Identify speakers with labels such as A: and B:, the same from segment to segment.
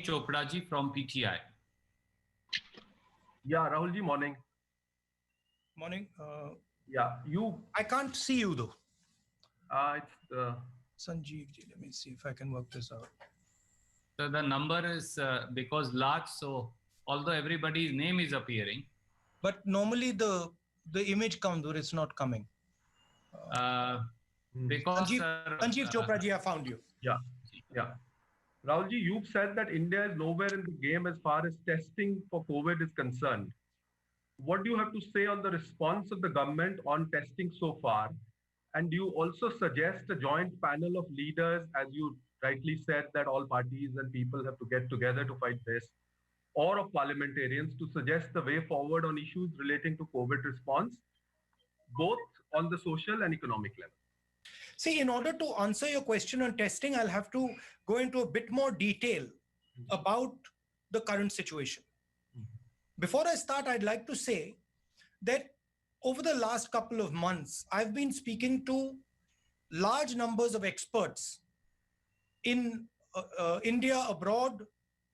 A: Sanjeev Chopra ji from PTI.
B: Yeah, Rahul ji, morning.
C: Morning.
B: I
C: can't see you though.
B: It's
C: Sanjeev ji, let me see if I can work this out.
A: So the number is because large, so although everybody's name is appearing,
C: but normally the image comes where it's not coming.
A: Because
C: Sanjeev Chopra ji, I found you.
B: Yeah. Rahul ji, you've said that India is nowhere in the game as far as testing for COVID is concerned. What do you have to say on the response of the government on testing so far? And do you also suggest a joint panel of leaders, as you rightly said, that all parties and people have to get together to fight this, or of parliamentarians to suggest the way forward on issues relating to COVID response, both on the social and economic level?
C: See, in order to answer your question on testing, I'll have to go into a bit more detail about the current situation. Before I start, I'd like to say that over the last couple of months, I've been speaking to large numbers of experts in India, abroad,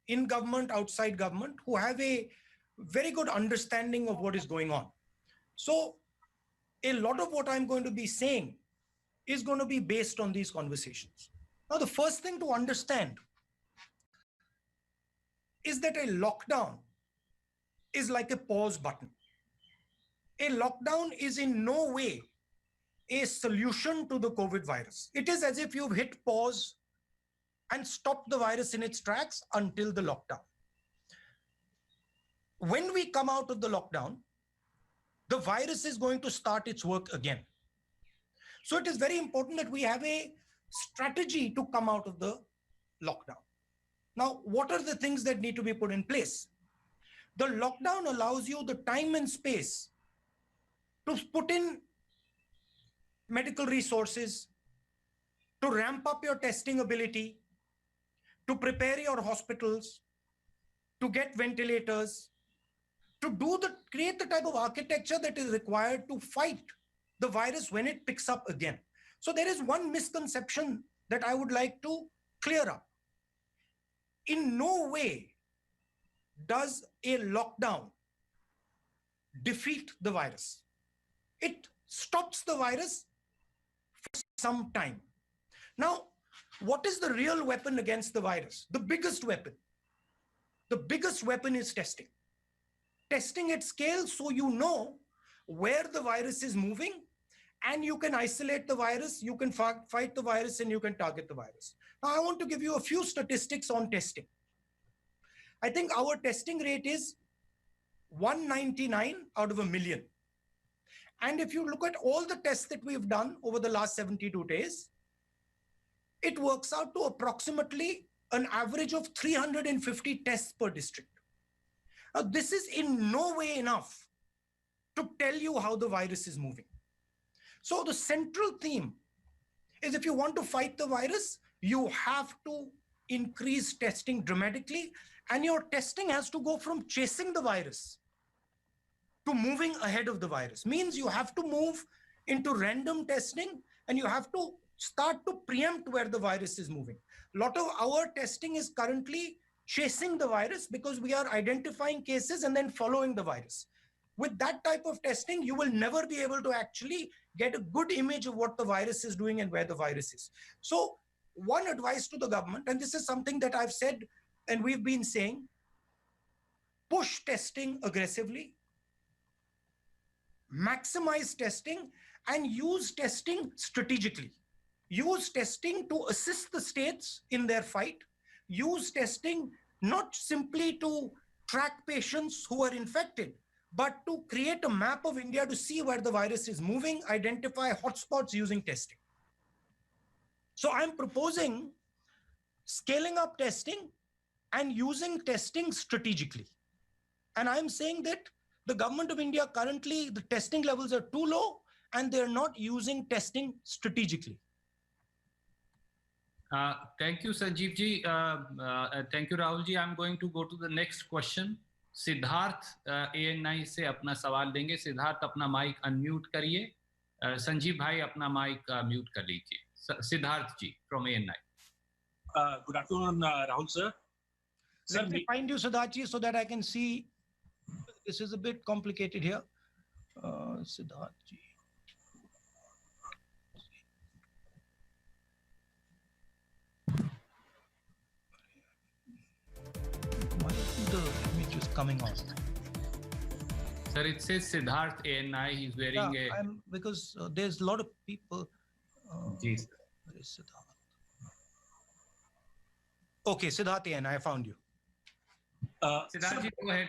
C: in government, outside government, who have a very good understanding of what is going on. So a lot of what I'm going to be saying is going to be based on these conversations. Now, the first thing to understand is that a lockdown is like a pause button. A lockdown is in no way a solution to the COVID virus. It is as if you've hit pause and stopped the virus in its tracks until the lockdown. When we come out of the lockdown, the virus is going to start its work again. So it is very important that we have a strategy to come out of the lockdown. Now, what are the things that need to be put in place? The lockdown allows you the time and space to put in medical resources, to ramp up your testing ability, to prepare your hospitals, to get ventilators, to create the type of architecture that is required to fight the virus when it picks up again. So there is one misconception that I would like to clear up. In no way does a lockdown defeat the virus. It stops the virus for some time. Now, what is the real weapon against the virus? The biggest weapon. The biggest weapon is testing. Testing at scale so you know where the virus is moving and you can isolate the virus, you can fight the virus, and you can target the virus. Now, I want to give you a few statistics on testing. I think our testing rate is 199 out of a million. And if you look at all the tests that we've done over the last 72 days, it works out to approximately an average of 350 tests per district. Now, this is in no way enough to tell you how the virus is moving. So the central theme is, if you want to fight the virus, you have to increase testing dramatically, and your testing has to go from chasing the virus to moving ahead of the virus. Means you have to move into random testing and you have to start to preempt where the virus is moving. A lot of our testing is currently chasing the virus because we are identifying cases and then following the virus. With that type of testing, you will never be able to actually get a good image of what the virus is doing and where the virus is. So one advice to the government, and this is something that I've said and we've been saying, push testing aggressively, maximize testing, and use testing strategically. Use testing to assist the states in their fight. Use testing not simply to track patients who are infected, but to create a map of India to see where the virus is moving, identify hotspots using testing. So I'm proposing scaling up testing and using testing strategically. And I'm saying that the government of India currently, the testing levels are too low and they're not using testing strategically.
A: Thank you, Sanjeev ji. Thank you, Rahul ji. I'm going to go to the next question. Siddharth ANI से अपना सवाल देंगे. सिद्धार्थ अपना mic unmute करिए. संजीव भाई अपना mic mute कर लीजिए. सिद्धार्थ जी from ANI.
D: Good afternoon, Rahul sir. Sir,
C: Let me find you, Siddharthji, so that I can see. This is a bit complicated here. Siddharthji. Why isn't the image is coming on?
A: Sir, it says Siddharth ANI. He's wearing a.
C: Because there's a lot of people.
A: Ji, sir.
C: Where is Siddharth? Okay, Siddharth ANI, I found you.
A: Siddharth ji, go ahead.